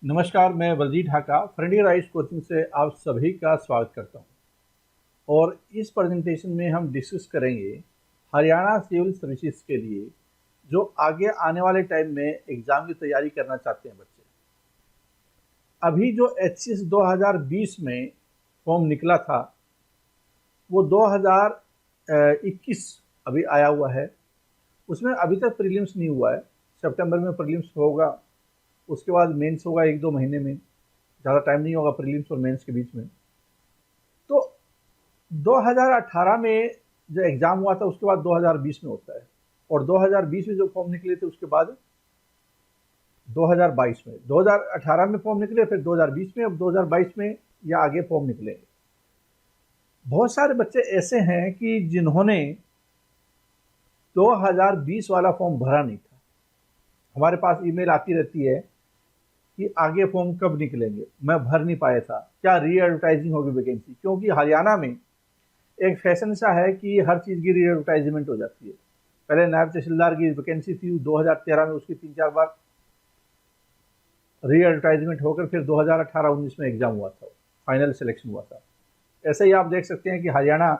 नमस्कार, मैं Baljeet Dhaka frontier IAS coaching से आप सभी का स्वागत करता हूं। और इस प्रेजेंटेशन में हम डिस्कस करेंगे हरियाणा सिविल सर्विसेज के लिए जो आगे आने वाले टाइम में एग्ज़ाम की तैयारी करना चाहते हैं बच्चे। अभी जो एचसीएस 2020 में फॉर्म निकला था वो 2021 अभी आया हुआ है। उसमें अभी तक प्रीलिम्स नहीं हुआ है। सितंबर में प्रीलिम्स होगा, उसके बाद मेंस होगा 1-2 महीने में। ज़्यादा टाइम नहीं होगा प्रीलिम्स और मेंस के बीच में। तो 2018 में जो एग्ज़ाम हुआ था उसके बाद 2020 में होता है, और 2020 में जो फॉर्म निकले थे उसके बाद 2022 में, 2018 में फॉर्म निकले, फिर 2020 में, अब 2022 में या आगे फॉर्म निकलेंगे। बहुत सारे बच्चे ऐसे हैं कि जिन्होंने 2020 वाला फॉर्म भरा नहीं था। हमारे पास ईमेल आती रहती है कि आगे फॉर्म कब निकलेंगे, मैं भर नहीं पाया था, क्या री एडवर्टाइजिंग होगी वैकेंसी। क्योंकि हरियाणा में एक फैशन सा है कि हर चीज़ की री एडवर्टाइजमेंट हो जाती है। पहले नायब तहसीलदार की वैकेंसी थी 2013 में, उसकी 3-4 बार री एडवर्टाइजमेंट होकर फिर 2018-19 में एग्जाम हुआ था, फाइनल सिलेक्शन हुआ था। ऐसे ही आप देख सकते हैं कि हरियाणा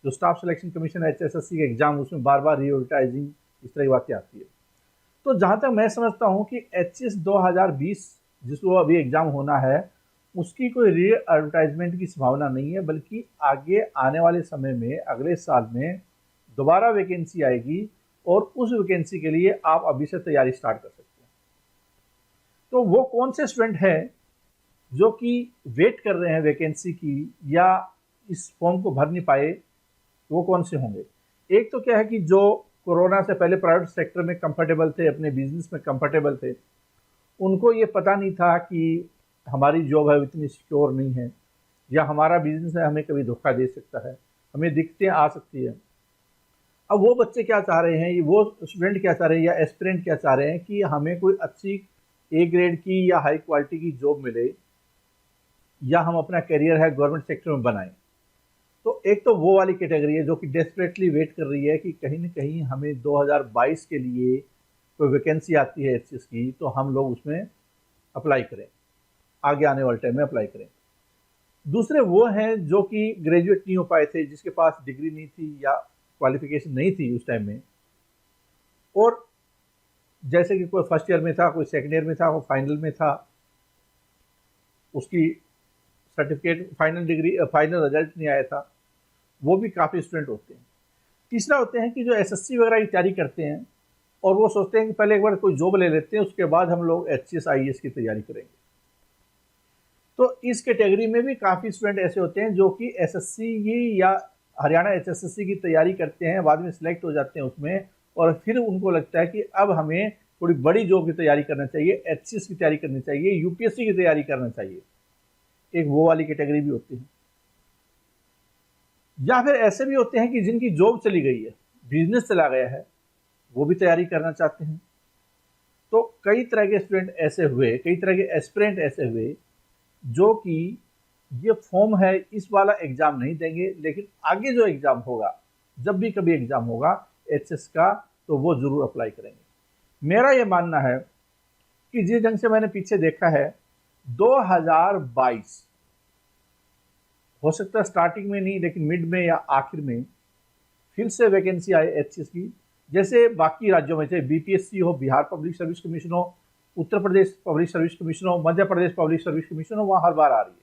जो स्टाफ सिलेक्शन कमीशन है HSSC के एग्जाम, उसमें बार बार री एडवर्टाइजिंग इस तरह की बातें आती है। तो जहाँ तक मैं समझता हूँ कि एचएस 2020 जिसको अभी एग्जाम होना है उसकी कोई री एडवर्टाइजमेंट की संभावना नहीं है, बल्कि आगे आने वाले समय में अगले साल में दोबारा वैकेंसी आएगी और उस वैकेंसी के लिए आप अभी से तैयारी स्टार्ट कर सकते हैं। तो वो कौन से स्टूडेंट हैं जो कि वेट कर रहे हैं वैकेंसी की या इस फॉर्म को भर नहीं पाए, वो कौन से होंगे? एक तो क्या है कि जो कोरोना से पहले प्राइवेट सेक्टर में कंफर्टेबल थे, अपने बिजनेस में कंफर्टेबल थे, उनको ये पता नहीं था कि हमारी जॉब है इतनी सिक्योर नहीं है, या हमारा बिजनेस है हमें कभी धोखा दे सकता है, हमें दिक्कतें आ सकती है। अब वो बच्चे क्या चाह रहे हैं, वो स्टूडेंट क्या चाह रहे हैं या एस्पिरेंट क्या चाह रहे हैं कि हमें कोई अच्छी ए ग्रेड की या हाई क्वालिटी की जॉब मिले, या हम अपना करियर है गवर्नमेंट सेक्टर में बनाएं। तो एक तो वो वाली कैटेगरी है जो कि डेस्परेटली वेट कर रही है कि कहीं ना कहीं हमें 2022 के लिए कोई वैकेंसी आती है एचएस की, तो हम लोग उसमें अप्लाई करें, आगे आने वाले टाइम में अप्लाई करें। दूसरे वो हैं जो कि ग्रेजुएट नहीं हो पाए थे, जिसके पास डिग्री नहीं थी या क्वालिफिकेशन नहीं थी उस टाइम में, और जैसे कि कोई फर्स्ट ईयर में था, कोई सेकेंड ईयर में था, कोई फाइनल में था, उसकी certificate final decree final result नहीं आया था, वो भी काफ़ी स्टूडेंट होते हैं। तीसरा होते हैं कि जो एसएससी वगैरह की तैयारी करते हैं और वो सोचते हैं कि पहले एक बार कोई जॉब ले लेते हैं, उसके बाद हम लोग एचसीएस आईएएस की तैयारी करेंगे। तो इस कैटेगरी में भी काफ़ी स्टूडेंट ऐसे होते हैं जो कि एसएससी की या हरियाणा एचएसएससी की तैयारी करते हैं, बाद में सिलेक्ट हो जाते हैं उसमें, और फिर उनको लगता है कि अब हमें थोड़ी बड़ी जॉब की तैयारी करना चाहिए, एचसीएस की तैयारी करनी चाहिए, यूपीएससी की तैयारी करना चाहिए। एक वो वाली कैटेगरी भी होती है। या फिर ऐसे भी होते हैं कि जिनकी जॉब चली गई है, बिजनेस चला गया है, वो भी तैयारी करना चाहते हैं। तो कई तरह के स्टूडेंट ऐसे हुए, कई तरह के एस्पिरेंट ऐसे हुए जो कि ये फॉर्म है इस वाला एग्जाम नहीं देंगे, लेकिन आगे जो एग्जाम होगा, जब भी कभी एग्जाम होगा एचएस का, तो वो जरूर अप्लाई करेंगे। मेरा ये मानना है कि जिस ढंग से मैंने पीछे देखा है, 2022 हो सकता है स्टार्टिंग में नहीं, लेकिन मिड में या आखिर में फिर से वैकेंसी आए एचसीएस की। जैसे बाकी राज्यों में, चाहे बीपीएससी हो, बिहार पब्लिक सर्विस कमीशन हो, Uttar Pradesh public service commission हो, Madhya Pradesh public service commission हो, वहाँ हर बार आ रही है।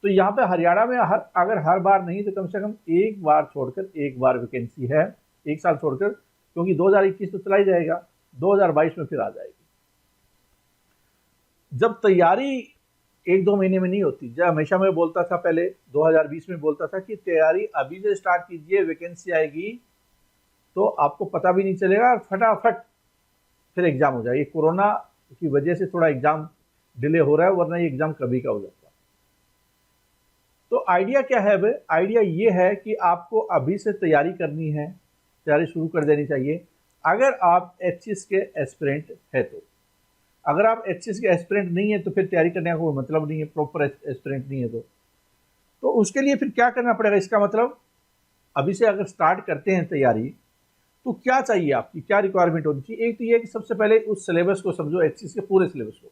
तो यहाँ पे हरियाणा में अगर हर बार नहीं तो कम से कम एक बार छोड़कर एक बार वैकेंसी है, एक साल छोड़कर, क्योंकि 2021 तो चला ही जाएगा, 2022 में फिर आ जाएगी। जब तैयारी 1-2 महीने में नहीं होती, जब हमेशा मैं बोलता था, पहले 2020 में बोलता था कि तैयारी अभी से स्टार्ट कीजिए, वैकेंसी आएगी तो आपको पता भी नहीं चलेगा, फटाफट फिर एग्जाम हो जाएगी। कोरोना की वजह से थोड़ा एग्जाम डिले हो रहा है, वरना ये एग्जाम कभी का हो जाता। तो आइडिया क्या है? भाई आइडिया ये है कि आपको अभी से तैयारी करनी है, तैयारी शुरू कर देनी चाहिए अगर आप एचसीएस के एस्पिरेंट है तो। अगर आप एचसीएस के एस्पिरेंट नहीं है तो फिर तैयारी करने का कोई मतलब नहीं है, प्रॉपर एस्पिरेंट नहीं है तो उसके लिए फिर क्या करना पड़ेगा? इसका मतलब अभी से अगर स्टार्ट करते हैं तैयारी, तो क्या चाहिए, आपकी क्या रिक्वायरमेंट होनी चाहिए? एक तो ये है कि सबसे पहले उस सिलेबस को समझो, एचसीएस के पूरे सिलेबस को।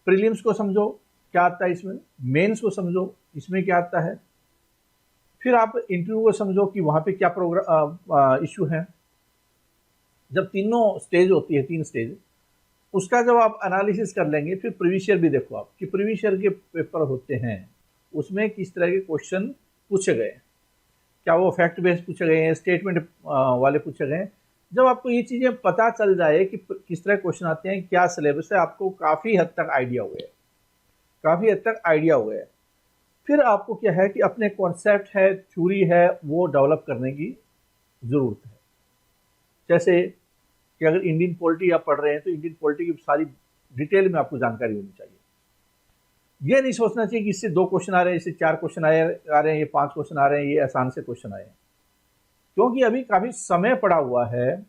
प्रीलिम्स को समझो क्या आता है इसमें, मेंस को समझो इसमें क्या आता है, फिर आप इंटरव्यू को समझो कि वहाँ पे क्या प्रोग्राम इशू है। जब तीनों स्टेज होती है, 3 स्टेज, उसका जब आप एनालिसिस कर लेंगे, फिर प्रीवियस ईयर भी देखो आप कि प्रीवियस ईयर के पेपर होते हैं उसमें किस तरह के क्वेश्चन पूछे गए, क्या वो फैक्ट बेस्ड पूछे गए हैं, स्टेटमेंट वाले पूछे गए हैं। जब आपको ये चीज़ें पता चल जाए कि किस तरह क्वेश्चन आते हैं, क्या सिलेबस है, आपको काफ़ी हद तक आइडिया हो गया, काफ़ी हद तक आइडिया हो गया। फिर आपको क्या है कि अपने कॉन्सेप्ट है, थ्योरी है, वो डेवलप करने की ज़रूरत है। जैसे कि अगर इंडियन पॉलिटी आप पढ़ रहे हैं तो इंडियन पॉलिटी की सारी डिटेल में आपको जानकारी होनी चाहिए। ये नहीं सोचना चाहिए कि इससे 2 क्वेश्चन आ रहे हैं, इससे 4 क्वेश्चन आ रहे हैं, ये 5 क्वेश्चन आ रहे हैं, ये आसान से क्वेश्चन आए हैं, क्योंकि अभी काफ़ी समय पड़ा हुआ है,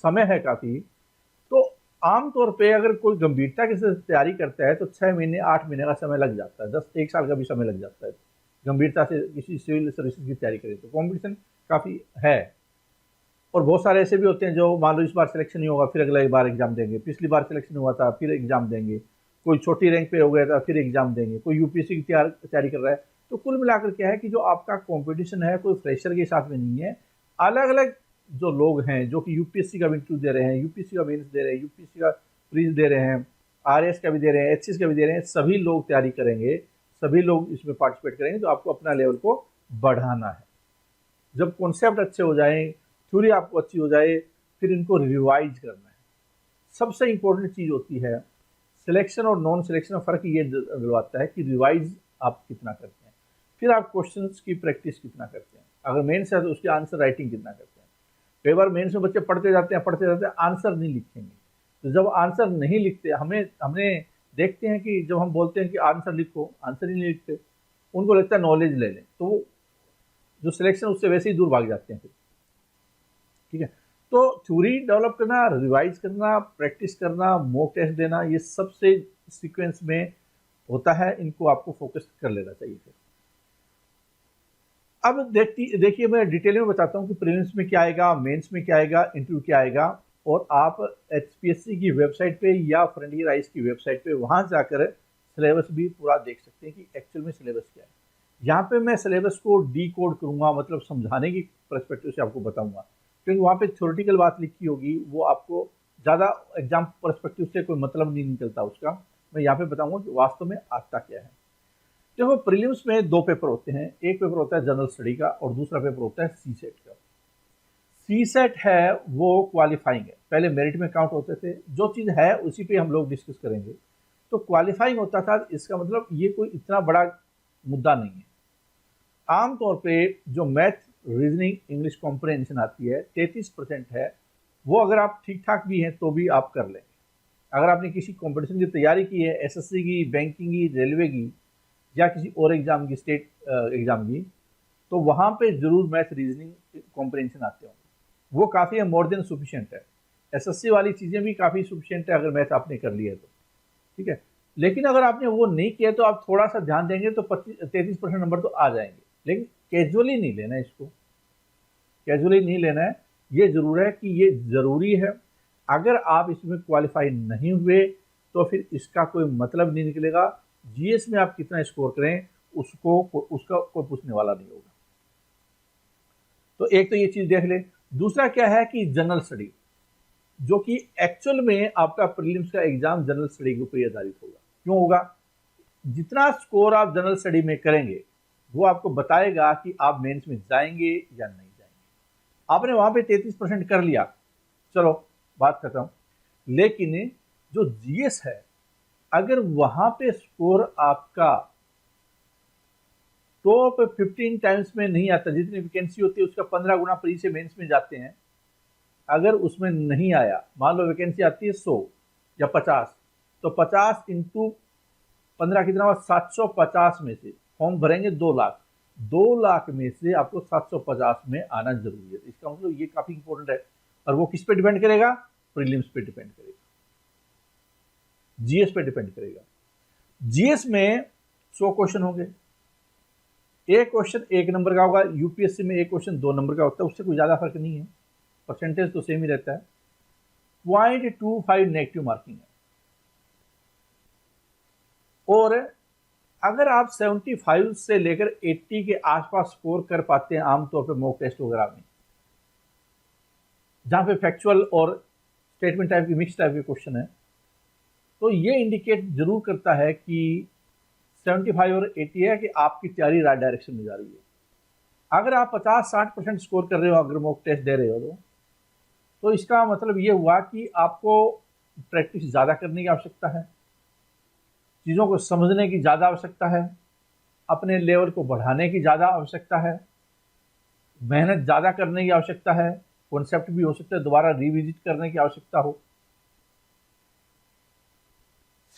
समय है काफ़ी। तो आमतौर पे अगर कोई गंभीरता के साथ तैयारी करता है तो 6 महीने 8 महीने का समय लग जाता है, 1 साल का भी समय लग जाता है गंभीरता से किसी सिविल सर्विसेज की तैयारी करें तो। कॉम्पिटिशन काफ़ी है, और बहुत सारे ऐसे भी होते हैं जो मान लो इस बार सिलेक्शन नहीं होगा फिर अगला बार एग्जाम देंगे, पिछली बार सिलेक्शन हुआ था फिर एग्जाम देंगे, कोई छोटी रैंक पे हो गया था फिर एग्जाम देंगे, कोई यूपीएससी की तैयारी कर रहा है। तो कुल मिलाकर क्या है कि जो आपका कंपटीशन है कोई फ्रेशर के साथ में नहीं है, अलग अलग जो लोग हैं जो कि यूपीएससी का भी इंटरव्यू दे रहे हैं, यूपीएससी का मेंस दे रहे हैं, यूपीएससी का प्रीज दे रहे हैं, आरएस का भी दे रहे हैं, एचसीएस का भी दे रहे हैं, सभी लोग तैयारी करेंगे, सभी लोग इसमें पार्टिसिपेट करेंगे। तो आपको अपना लेवल को बढ़ाना है। जब कॉन्सेप्ट अच्छे हो जाएं, थ्योरी आपको अच्छी हो जाए, फिर इनको रिवाइज करना है। सबसे इंपॉर्टेंट चीज़ होती है सिलेक्शन और नॉन सिलेक्शन में फ़र्क ये दिलवाता है कि रिवाइज आप कितना करते हैं, फिर आप क्वेश्चंस की प्रैक्टिस कितना करते हैं। अगर मेंस है तो उसकी आंसर राइटिंग कितना करते हैं। कई बार मेंस में बच्चे पढ़ते जाते हैं, आंसर नहीं लिखेंगे। तो जब आंसर नहीं लिखते, हमने देखते हैं कि जब हम बोलते हैं कि आंसर लिखो, आंसर ही नहीं लिखते, उनको लगता है नॉलेज ले लें, तो जो सिलेक्शन उससे वैसे ही दूर भाग जाते हैं फिर। ठीक है, तो थ्योरी डेवलप करना, रिवाइज करना, प्रैक्टिस करना, मॉक टेस्ट देना, ये सबसे सीक्वेंस में होता है, इनको आपको फोकस कर लेना चाहिए। फिर अब देखिए मैं डिटेल में बताता हूँ कि प्रीलिम्स में क्या आएगा, मेंस में क्या आएगा, इंटरव्यू क्या आएगा, और आप एचपीएससी की वेबसाइट पे या फ्रंटियर आइज की वेबसाइट पे वहाँ जाकर सिलेबस भी पूरा देख सकते हैं कि एक्चुअल में सिलेबस क्या है। यहाँ पे मैं सिलेबस को डी कोड करूँगा, मतलब समझाने की पर्सपेक्टिव से आपको बताऊँगा, क्योंकि वहाँ पे थ्योरेटिकल बात लिखी होगी, वो आपको ज़्यादा एग्जाम पर्सपेक्टिव से कोई मतलब नहीं निकलता उसका। मैं यहाँ पे बताऊँगा कि वास्तव में आता क्या है। देखो प्रीलिम्स में 2 पेपर होते हैं, एक पेपर होता है जनरल स्टडी का और दूसरा पेपर होता है सी सेट का। सी सेट है वो क्वालिफाइंग है, पहले मेरिट में काउंट होते थे, जो चीज़ है उसी पे हम लोग डिस्कस करेंगे। तो क्वालिफाइंग होता था, इसका मतलब ये कोई इतना बड़ा मुद्दा नहीं है। आमतौर पे जो मैथ, रीजनिंग, इंग्लिश कॉम्प्रहेंशन आती है 33% है, वो अगर आप ठीक ठाक भी हैं तो भी आप कर लेंगे। अगर आपने किसी कंपटीशन की तैयारी की है, एसएससी की, बैंकिंग की, रेलवे की, या किसी और एग्जाम की, स्टेट एग्जाम की, तो वहाँ पे जरूर मैथ, रीजनिंग, कॉम्प्रहेंशन आते होंगे, वो काफ़ी है, मोर देन सुफिशियंट है। एसएससी वाली चीज़ें भी काफ़ी सुफिशियंट है अगर मैथ आपने कर लिया तो, ठीक है। लेकिन अगर आपने वो नहीं किया तो आप थोड़ा सा ध्यान देंगे तो 33% नंबर तो आ जाएंगे, लेकिन कैजुअली नहीं लेना है इसको, कैजुअली नहीं लेना है। ये जरूर है कि ये ज़रूरी है, अगर आप इसमें क्वालिफाई नहीं हुए तो फिर इसका कोई मतलब नहीं निकलेगा। जीएस में आप कितना स्कोर करें उसका कोई पूछने वाला नहीं होगा। तो एक तो ये चीज़ देख ले। दूसरा क्या है कि जनरल स्टडी, जो कि एक्चुअल में आपका प्रीलिम्स का एग्जाम जनरल स्टडी के ऊपर आधारित होगा। क्यों होगा? जितना स्कोर आप जनरल स्टडी में करेंगे वो आपको बताएगा कि आप मेंस में जाएंगे या नहीं जाएंगे। आपने वहां पे 33% कर लिया, चलो बात खत्म। लेकिन जो जीएस है, अगर वहां पे स्कोर आपका टॉप 15 टाइम्स में नहीं आता, जितनी वैकेंसी होती है उसका 15 गुना प्री से मेंस में जाते हैं, अगर उसमें नहीं आया, मान लो वैकेंसी आती है 100 या 50, तो 50 इंटू 15 कितना हुआ? 750 में से फॉर्म भरेंगे 2 लाख, 2 लाख में से आपको 750 में आना जरूरी है। इसका मतलब ये काफी इंपॉर्टेंट है। और वो किस पे डिपेंड करेगा? प्रीलिम्स पे डिपेंड करेगा, जीएस पे डिपेंड करेगा। जीएस में 100 क्वेश्चन होंगे, एक क्वेश्चन 1 नंबर का होगा, यूपीएससी में एक क्वेश्चन 2 नंबर का होता है, उससे कोई ज्यादा फर्क नहीं है, परसेंटेज तो सेम ही रहता है। 0.25 नेगेटिव मार्किंग है। और अगर आप 75 से लेकर 80 के आसपास स्कोर कर पाते हैं आमतौर पे मॉक टेस्ट वगैरह में, जहां पे फैक्चुअल और स्टेटमेंट टाइप की मिक्स टाइप के क्वेश्चन है, तो ये इंडिकेट जरूर करता है कि 75 और 80 है कि आपकी तैयारी राइट डायरेक्शन में जा रही है। अगर आप 50-60% स्कोर कर रहे हो, अगर मॉक टेस्ट दे रहे हो, तो इसका मतलब ये हुआ कि आपको प्रैक्टिस ज़्यादा करने की आवश्यकता है, चीज़ों को समझने की ज़्यादा आवश्यकता है, अपने लेवल को बढ़ाने की ज़्यादा आवश्यकता है, मेहनत ज़्यादा करने की आवश्यकता है, कॉन्सेप्ट भी हो सकता है दोबारा रिविजिट करने की आवश्यकता हो।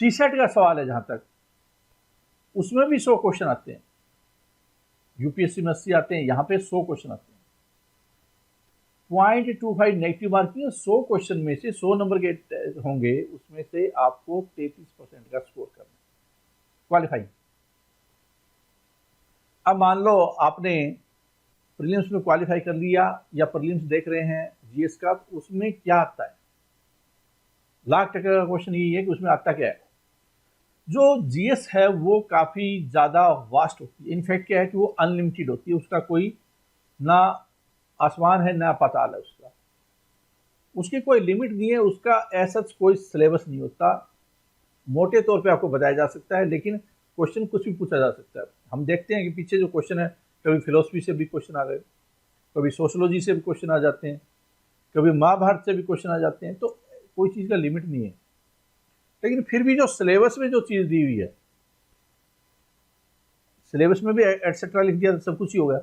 सीसेट का सवाल है जहां तक, उसमें भी 100 क्वेश्चन आते हैं, यूपीएससी में 80 आते हैं, यहां पे 100 क्वेश्चन आते हैं। 0.25 नेगेटिव मार्किंग, 100 क्वेश्चन में से 100 नंबर के होंगे, उसमें से आपको 33% का स्कोर करना है, क्वालिफाई। अब मान लो आपने प्रीलिम्स में क्वालिफाई कर लिया या प्रीलिम्स देख रहे हैं जीएस का, तो उसमें क्या आता है? लाख टका का क्वेश्चन यही है कि उसमें आता क्या है। जो जीएस है वो काफी ज्यादा वास्ट होती है, इनफैक्ट क्या है कि वो अनलिमिटेड होती है, उसका कोई ना आसमान है ना पाताल है, उसकी कोई लिमिट नहीं है, उसका ऐसा कोई सिलेबस नहीं होता। मोटे तौर पे आपको बताया जा सकता है, लेकिन क्वेश्चन कुछ भी पूछा जा सकता है। हम देखते हैं कि पीछे जो क्वेश्चन है, कभी फिलोसफी से भी क्वेश्चन आ गए, कभी सोशोलॉजी से भी क्वेश्चन आ जाते हैं, कभी महाभारत से भी क्वेश्चन आ जाते हैं, तो कोई चीज़ का लिमिट नहीं है। लेकिन फिर भी जो सिलेबस में जो चीज़ दी हुई है, सिलेबस में भी एटसेट्रा लिख दिया तो सब कुछ ही हो गया।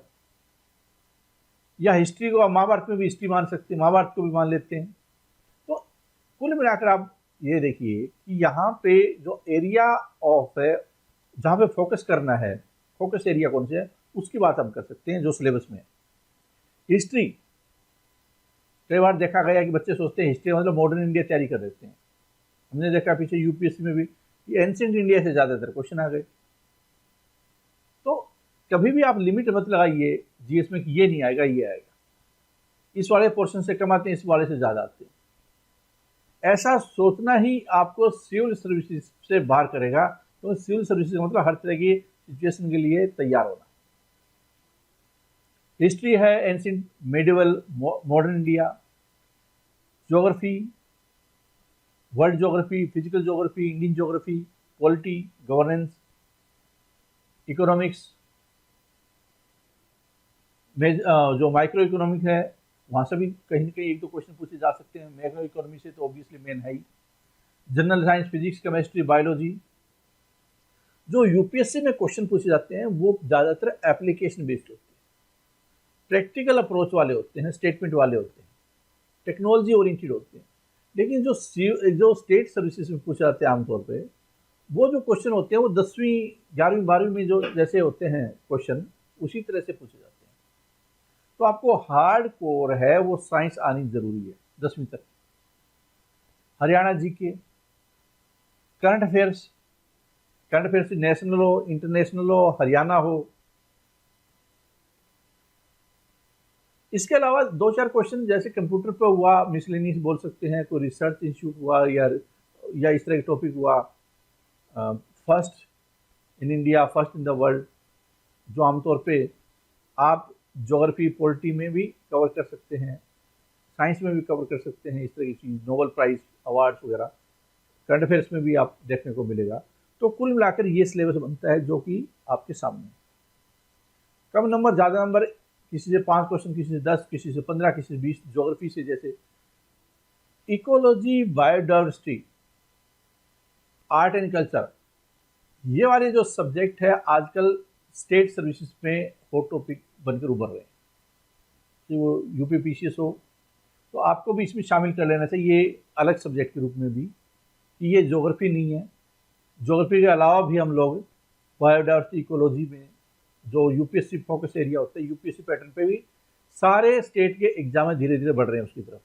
या हिस्ट्री को, महाभारत में भी हिस्ट्री मान सकते हैं, महाभारत को भी मान लेते हैं। तो कुल मिलाकर आप ये देखिए कि यहाँ पे जो एरिया ऑफ है, जहाँ पे फोकस करना है, फोकस एरिया कौन से है, उसकी बात हम कर सकते हैं जो सिलेबस में है। हिस्ट्री, कई बार देखा गया कि बच्चे सोचते हैं हिस्ट्री मतलब मॉडर्न इंडिया तैयारी कर देते हैं। हमने देखा पीछे यूपीएससी में भी एंशिएंट इंडिया से ज़्यादातर क्वेश्चन आ गए। तो कभी भी आप लिमिट मत लगाइए जीएस में कि ये नहीं आएगा, ये आएगा, इस वाले पोर्शन से कम आते हैं, इस वाले से ज़्यादा आते हैं। ऐसा सोचना ही आपको सिविल सर्विसेज से बाहर करेगा। तो सिविल सर्विसेज का मतलब हर तरह की सिचुएशन के लिए तैयार होना। हिस्ट्री है ancient, medieval, modern India, geography, world geography, physical geography, Indian geography, polity, governance, economics, जो माइक्रो इकोनॉमिक है वहाँ से भी कहीं ना कहीं एक दो क्वेश्चन पूछे जा सकते हैं। मैक्रो इकोनॉमी से तो ऑब्वियसली मेन है ही। General science, physics, chemistry, biology. जो यूपीएससी में क्वेश्चन पूछे जाते हैं वो ज़्यादातर एप्लीकेशन बेस्ड होते हैं, प्रैक्टिकल अप्रोच वाले होते हैं, स्टेटमेंट वाले होते हैं, टेक्नोलॉजी ओरिएंटेड होते हैं। लेकिन जो स्टेट सर्विसेज में पूछे जाते हैं आमतौर पे, वो जो क्वेश्चन होते हैं वो 10वीं 11वीं 12वीं में जो जैसे होते हैं क्वेश्चन, उसी तरह से पूछे जाते हैं। तो आपको हार्ड कोर है वो साइंस आनी जरूरी है 10वीं तक। Haryana GK, current affairs national हो, इंटरनेशनल हो, हरियाणा हो। इसके अलावा 2-4 क्वेश्चन जैसे कंप्यूटर पे हुआ, मिसलेनियस बोल सकते हैं, कोई रिसर्च इंस्टीट्यूट हुआ या इस तरह का टॉपिक हुआ, first in India, first in the world, जो आमतौर पे आप ज्योग्राफी, पॉलिटी में भी कवर कर सकते हैं, साइंस में भी कवर कर सकते हैं, इस तरह की चीज़, नोबेल प्राइज अवार्ड्स वगैरह, करंट अफेयर्स में भी आप देखने को मिलेगा। तो कुल मिलाकर ये सिलेबस बनता है जो कि आपके सामने। कम नंबर, ज़्यादा नंबर, किसी से 5 क्वेश्चन, किसी से 10, किसी से 15, किसी से 20। ज्योग्राफी से जैसे ecology, biodiversity, art and culture, ये वाले जो सब्जेक्ट है आजकल स्टेट सर्विसेज में हॉट टॉपिक बनकर उभर रहे हैं। तो वो यूपी पीसीएस हो तो आपको भी इसमें शामिल कर लेना चाहिए अलग सब्जेक्ट के रूप में भी, कि ये ज्योग्राफी नहीं है। ज्योग्राफी के अलावा भी हम लोग बायोडाइवर्सिटी, इकोलॉजी में जो यूपीएससी फोकस एरिया होता है, यूपीएससी पैटर्न पे भी सारे स्टेट के एग्जाम धीरे धीरे बढ़ रहे हैं उसकी तरफ।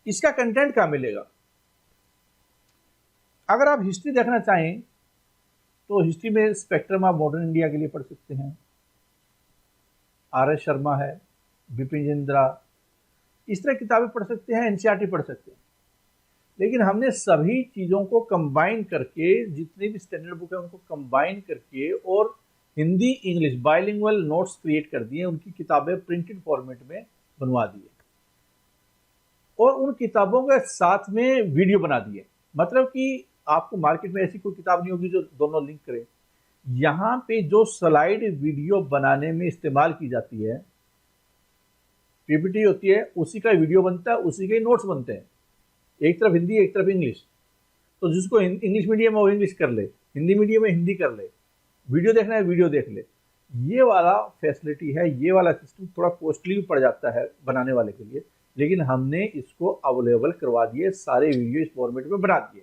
इसका कंटेंट कहाँ मिलेगा? अगर आप हिस्ट्री देखना चाहें तो हिस्ट्री में स्पेक्ट्रम ऑफ मॉडर्न इंडिया के लिए पढ़ सकते हैं, आर.एस. शर्मा है, बिपिन चंद्रा, इस तरह किताबें पढ़ सकते हैं, एनसीईआरटी पढ़ सकते हैं। लेकिन हमने सभी चीज़ों को कंबाइन करके, जितनी भी स्टैंडर्ड बुक है उनको कंबाइन करके और Hindi English bilingual notes create कर दिए, उनकी किताबें प्रिंटेड फॉर्मेट में बनवा दिए और उन किताबों के साथ में वीडियो बना दिए। मतलब कि आपको मार्केट में ऐसी कोई किताब नहीं होगी जो दोनों लिंक करे। यहाँ पे जो स्लाइड वीडियो बनाने में इस्तेमाल की जाती है, पीपीटी होती है, उसी का वीडियो बनता है, उसी के नोट्स बनते हैं, एक तरफ हिंदी एक तरफ इंग्लिश। तो जिसको इंग्लिश मीडियम है वो इंग्लिश कर ले, हिंदी मीडियम में हिंदी कर ले, वीडियो देखना है वीडियो देख ले। ये वाला फैसिलिटी है, ये वाला सिस्टम थोड़ा कॉस्टली भी पड़ जाता है बनाने वाले के लिए, लेकिन हमने इसको अवेलेबल करवा दिए, सारे वीडियो इस फॉर्मेट में बना दिए।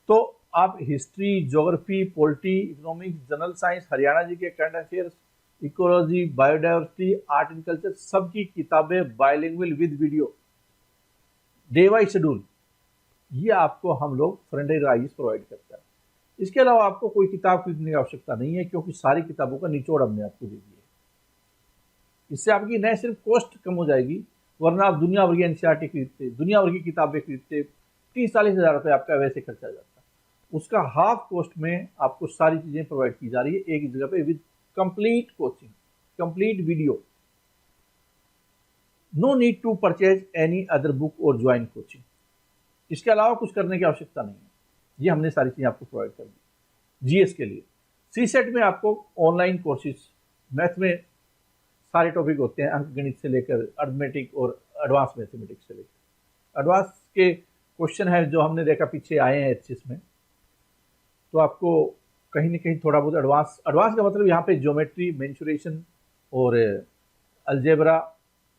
तो आप history, geography, polity, economics, general science, Haryana G K current affairs, ecology, biodiversity, art and culture, सबकी किताबें bilingual with video, day wise schedule, ये आपको हम लोग फ्रंट राइज प्रोवाइड करता है। इसके अलावा आपको कोई किताब खरीदने की आवश्यकता नहीं है, क्योंकि सारी किताबों का निचोड़ हमने आपको दे दिया है। इससे आपकी न सिर्फ कॉस्ट कम हो जाएगी, वरना आप दुनिया भर की एनसीईआरटी खरीदते, दुनिया भर की किताबें खरीदते, 30-40 हज़ार रुपये आपका वैसे खर्चा जाता। उसका हाफ कॉस्ट में आपको सारी चीज़ें प्रोवाइड की जा रही है एक जगह पे, with complete coaching, complete video. No need to purchase any other book और ज्वाइन कोचिंग। इसके अलावा कुछ करने की आवश्यकता नहीं है, ये हमने सारी चीज़ें आपको प्रोवाइड कर दी। जीएस के लिए सीसेट में आपको ऑनलाइन कोर्सेज, मैथ में सारे टॉपिक होते हैं, अंक गणित से लेकर अर्थमेटिक और एडवांस मैथमेटिक्स से लेकर एडवांस के क्वेश्चन है जो हमने देखा पीछे आए हैं एचएस में। तो आपको कहीं ना कहीं थोड़ा बहुत एडवांस का मतलब यहाँ पे ज्योमेट्री, मेंसुरेशन और अलजेब्रा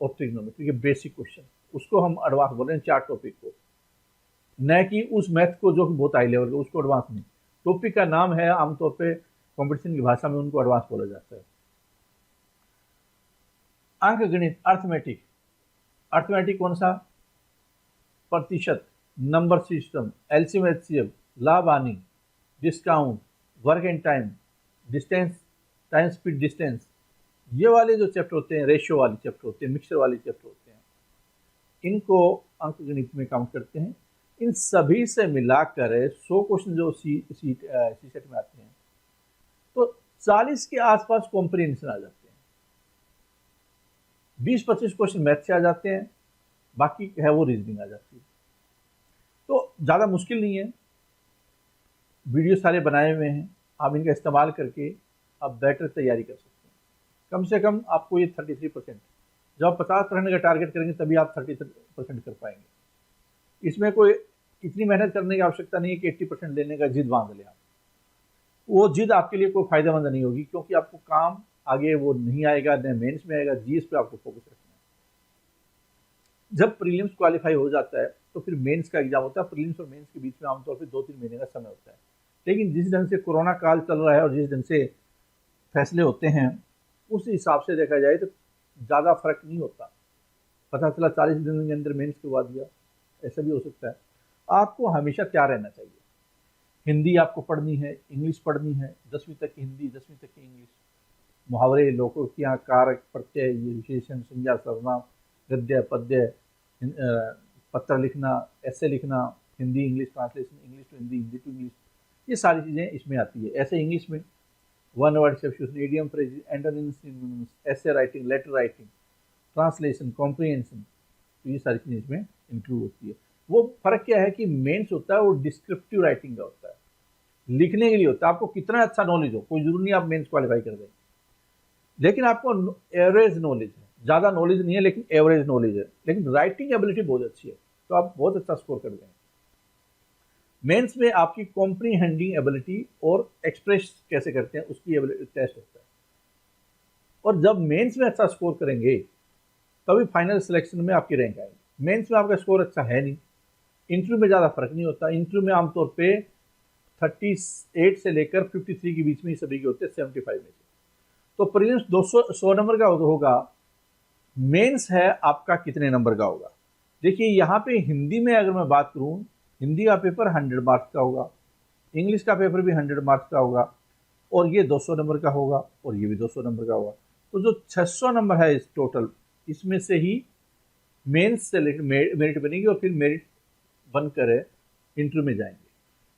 और ट्रिग्नोमेट्री के बेसिक क्वेश्चन, उसको हम एडवांस बोल रहे हैं 4 टॉपिक को, न कि उस मैथ को जो बहुत हाई लेवल का, उसको एडवांस नहीं। टॉपिक का नाम है, आमतौर पे कंपटीशन की भाषा में उनको एडवांस बोला जाता है। अंक गणित, अर्थमेटिक कौन सा? प्रतिशत, नंबर सिस्टम, एलसीएम एचसीएफ, लाभ हानि, discount, work and time, distance, time speed distance, ये वाले जो चैप्टर होते हैं, रेशियो वाले चैप्टर होते हैं, मिक्सचर वाले चैप्टर होते हैं, इनको अंक गणित में काउंट करते हैं। इन सभी से मिलाकर 100 क्वेश्चन जो सी सेट में आते हैं, तो 40 के आसपास कॉम्प्रिहेंशन आ जाते हैं, 20-25 क्वेश्चन मैथ से आ जाते हैं, बाकी है वो रीजनिंग आ जाती है। तो ज़्यादा मुश्किल नहीं है, वीडियो सारे बनाए हुए हैं, आप इनका इस्तेमाल करके आप बेटर तैयारी कर सकते हैं। कम से कम आपको ये 33%, जब आप 50% का टारगेट करेंगे तभी आप 33% कर पाएंगे। इसमें कोई इतनी मेहनत करने की आवश्यकता नहीं है कि 80% लेने का जिद बांध लें आप, वो जिद आपके लिए कोई फायदेमंद नहीं होगी, क्योंकि आपको काम आगे वो नहीं आएगा, न मेंस में आएगा, जीएस पे आपको फोकस रखना है। जब प्रीलिम्स क्वालिफाई हो जाता है तो फिर मेंस का एग्जाम होता है। प्रीलिम्स और मेंस के बीच में आमतौर पर 2-3 महीने का समय होता है, लेकिन जिस ढंग से कोरोना काल चल रहा है और जिस ढंग से फैसले होते हैं, उस हिसाब से देखा जाए तो ज़्यादा फर्क नहीं होता। पता चला 40 दिन के अंदर मेंस करवा दिया, ऐसा भी हो सकता है। आपको हमेशा तैयार रहना चाहिए। हिंदी आपको पढ़नी है, इंग्लिश पढ़नी है, 10वीं तक की हिंदी, 10वीं तक की इंग्लिश, मुहावरे, लोकोक्तियाँ, कारक, प्रत्यय, विशेषण, संज्ञा, सर्वनाम, गद्य, पद्य, पत्र लिखना, ऐसे लिखना, Hindi English translation, English to Hindi, Hindi to English, ये सारी चीज़ें इसमें आती है। ऐसे इंग्लिश में one word substitution, idiom phrase, antonyms, ऐसे writing, letter writing, translation, comprehension, तो ये सारी चीज़ें इसमें इंक्लूड होती है। वो फर्क क्या है कि मेंस होता है वो डिस्क्रिप्टिव राइटिंग का होता है, लिखने के लिए होता है। आपको कितना अच्छा नॉलेज हो, कोई जरूरी नहीं आप मेंस क्वालिफाई कर दें, लेकिन आपको एवरेज नॉलेज है, ज़्यादा नॉलेज नहीं है लेकिन एवरेज नॉलेज है, लेकिन राइटिंग एबिलिटी बहुत अच्छी है, तो आप बहुत अच्छा स्कोर कर देंगे। मेंस में आपकी कॉम्प्रीहेंडिंग एबिलिटी और एक्सप्रेस कैसे करते हैं उसकी एबिलिटी टेस्ट होता है, और जब मेंस में अच्छा स्कोर करेंगे तभी फाइनल सिलेक्शन में आपकी रैंक आएगी। मेंस में आपका स्कोर अच्छा है नहीं, इंटरव्यू में ज़्यादा फर्क नहीं होता। इंटरव्यू में आमतौर पे 38 से लेकर 53 के बीच में ही सभी के होते हैं, 75 में से। तो प्रीलिम्स 100 नंबर का होगा, मेंस है आपका कितने नंबर का होगा। देखिए यहाँ पे हिंदी में अगर मैं बात करूँ, हिंदी का पेपर 100 मार्क्स का होगा, इंग्लिश का पेपर भी 100 मार्क्स का होगा, और ये 200 नंबर का होगा, और ये भी 200 नंबर का होगा। तो जो 600 नंबर है इस टोटल, इसमें से ही मेंस से मेरिट बनेगी, और फिर मेरिट बनकर इंटरव्यू में जाएंगे।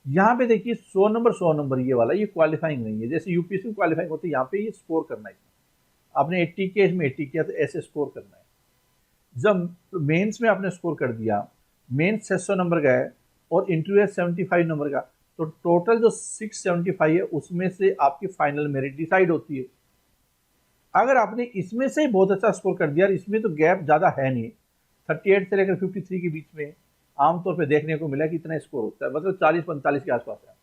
यहाँ पे देखिए 100 नंबर ये वाला, ये क्वालिफाइंग नहीं है। जैसे यूपीएससी में क्वालिफाइंग होती है, यहाँ पे ये स्कोर करना है। आपने 80 के इसमें 80 किया तो ऐसे स्कोर करना है। जब मेंस में आपने स्कोर कर दिया, मेंस 600 नंबर का है और इंटरव्यू 75 नंबर का, तो टोटल जो 675 है उसमें से आपकी फाइनल मेरिट डिसाइड होती है। अगर आपने इसमें से बहुत अच्छा स्कोर कर दिया, इसमें तो गैप ज़्यादा है नहीं, 38 से लेकर 53 के बीच में आमतौर पे देखने को मिला कि इतना स्कोर होता है, मतलब 40-45 के आसपास है।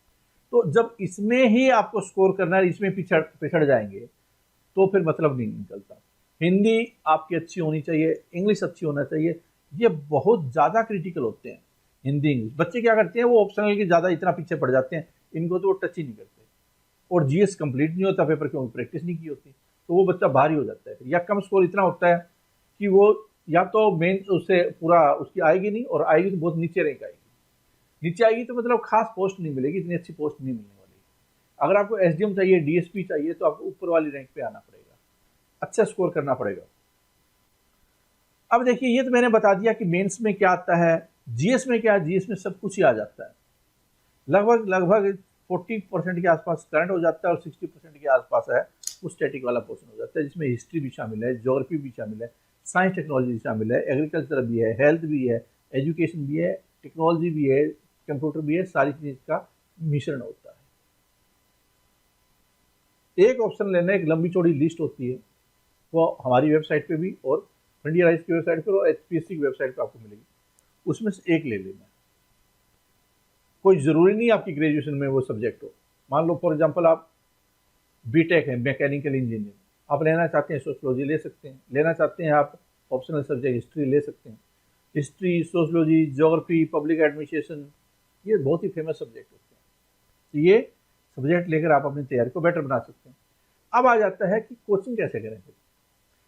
तो जब इसमें ही आपको स्कोर करना है, इसमें पिछड़ जाएंगे तो फिर मतलब नहीं निकलता। हिंदी आपकी अच्छी होनी चाहिए, इंग्लिश अच्छी होना चाहिए, ये बहुत ज़्यादा क्रिटिकल होते हैं। हिंदी इंग्लिश बच्चे क्या करते हैं, वो ऑप्शनल के ज़्यादा इतना पीछे पड़ जाते हैं, इनको तो वो टच ही नहीं करते। और जीएस कंप्लीट नहीं होता पेपर, क्योंकि प्रैक्टिस नहीं की होती, तो वो बच्चा भारी हो जाता है। या कम स्कोर इतना होता है कि वो या तो मेन उससे पूरा उसकी आएगी नहीं, और आएगी तो बहुत नीचे रैंक आएगी। नीचे आएगी तो मतलब खास पोस्ट नहीं मिलेगी, इतनी अच्छी पोस्ट नहीं मिलने वाली। अगर आपको एसडीएम चाहिए, डीएसपी चाहिए, तो आपको ऊपर वाली रैंक पे आना पड़ेगा, अच्छा स्कोर करना पड़ेगा। अब देखिए, ये तो मैंने बता दिया कि मेंस में क्या आता है, जीएस में क्या है। जीएस में सब कुछ ही आ जाता है, लगभग 40% के आसपास करंट हो जाता है, और 60% के आसपास है वो स्टैटिक वाला पोर्शन हो जाता है, जिसमें हिस्ट्री भी शामिल है, ज्योग्राफी भी शामिल है, साइंस टेक्नोलॉजी भी शामिल है, एग्रीकल्चर भी है, हेल्थ भी है, एजुकेशन भी है, टेक्नोलॉजी भी है, कंप्यूटर भी है, सारी चीज़ का मिश्रण होता है। एक ऑप्शन लेना, एक लंबी चौड़ी लिस्ट होती है, वो हमारी वेबसाइट पे भी, और फ्रंटियर राइज की वेबसाइट पर, और एचपीएससी की वेबसाइट पर आपको मिलेगी। उसमें से एक ले लेना। कोई ज़रूरी नहीं आपकी ग्रेजुएशन में वो सब्जेक्ट हो। मान लो फॉर एग्जांपल आप बीटेक है, मैकेनिकल इंजीनियर, आप लेना चाहते हैं सोशियोलॉजी ले सकते हैं, लेना चाहते हैं आप ऑप्शनल सब्जेक्ट हिस्ट्री ले सकते हैं। History, sociology, geography, public administration, ये बहुत ही फेमस सब्जेक्ट होते हैं। तो ये सब्जेक्ट लेकर आप अपनी तैयारी को बेटर बना सकते हैं। अब आ जाता है कि कोचिंग कैसे करेंगे।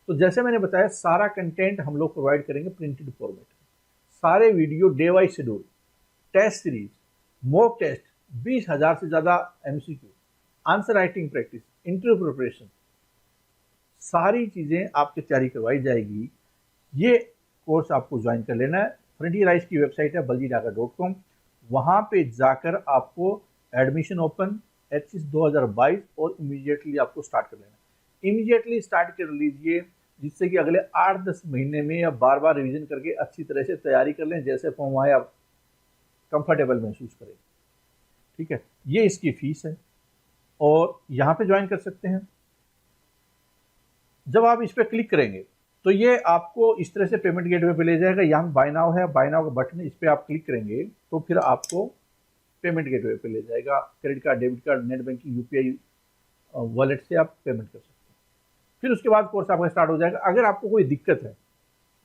तो जैसे मैंने बताया, सारा कंटेंट हम लोग प्रोवाइड करेंगे प्रिंटेड फॉर्मेट में, सारे video day wise schedule, test series, mock test, 20,000 से ज़्यादा MCQ, answer writing practice, interview preparation, सारी चीज़ें आपकी तैयारी करवाई जाएगी। ये कोर्स आपको ज्वाइन कर लेना है। फ्रंटियर राइज की वेबसाइट है baljidaga.com, वहाँ पे जाकर आपको एडमिशन ओपन एचएस 2022 और इमीडिएटली आपको स्टार्ट कर लेना। इमीडिएटली स्टार्ट कर लीजिए, जिससे कि अगले 8-10 महीने में या बार बार रिवीजन करके अच्छी तरह से तैयारी कर लें, जैसे फॉर्म आए आप कंफर्टेबल महसूस करें। ठीक है, ये इसकी फीस है, और यहाँ पे ज्वाइन कर सकते हैं। जब आप इस पर क्लिक करेंगे तो ये आपको इस तरह से पेमेंट गेटवे पे ले जाएगा। यहाँ बाय नाउ है, बाय नाउ का बटन, इस पर आप क्लिक करेंगे तो फिर आपको पेमेंट गेटवे पे ले जाएगा। Credit card, debit card, net banking, UPI wallet से आप पेमेंट कर सकते हैं। फिर उसके बाद कोर्स आपका स्टार्ट हो जाएगा। अगर आपको कोई दिक्कत है,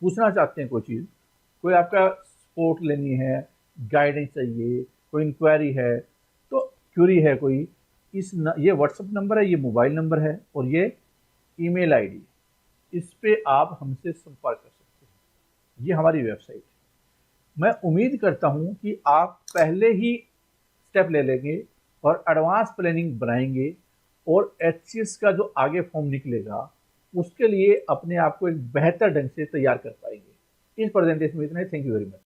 पूछना चाहते हैं कोई चीज़, कोई आपका सपोर्ट लेनी है, गाइडेंस चाहिए, कोई इंक्वायरी है, तो क्यूरी है कोई, ये व्हाट्सएप नंबर है, ये मोबाइल नंबर है, और ये ईमेल आईडी, इस पे आप हमसे संपर्क कर सकते हैं। ये हमारी वेबसाइट है। मैं उम्मीद करता हूं कि आप पहले ही स्टेप ले लेंगे और एडवांस प्लानिंग बनाएंगे, और एचसीएस का जो आगे फॉर्म निकलेगा उसके लिए अपने आप को एक बेहतर ढंग से तैयार कर पाएंगे। इस प्रेजेंटेशन में इतना ही। Thank you very much.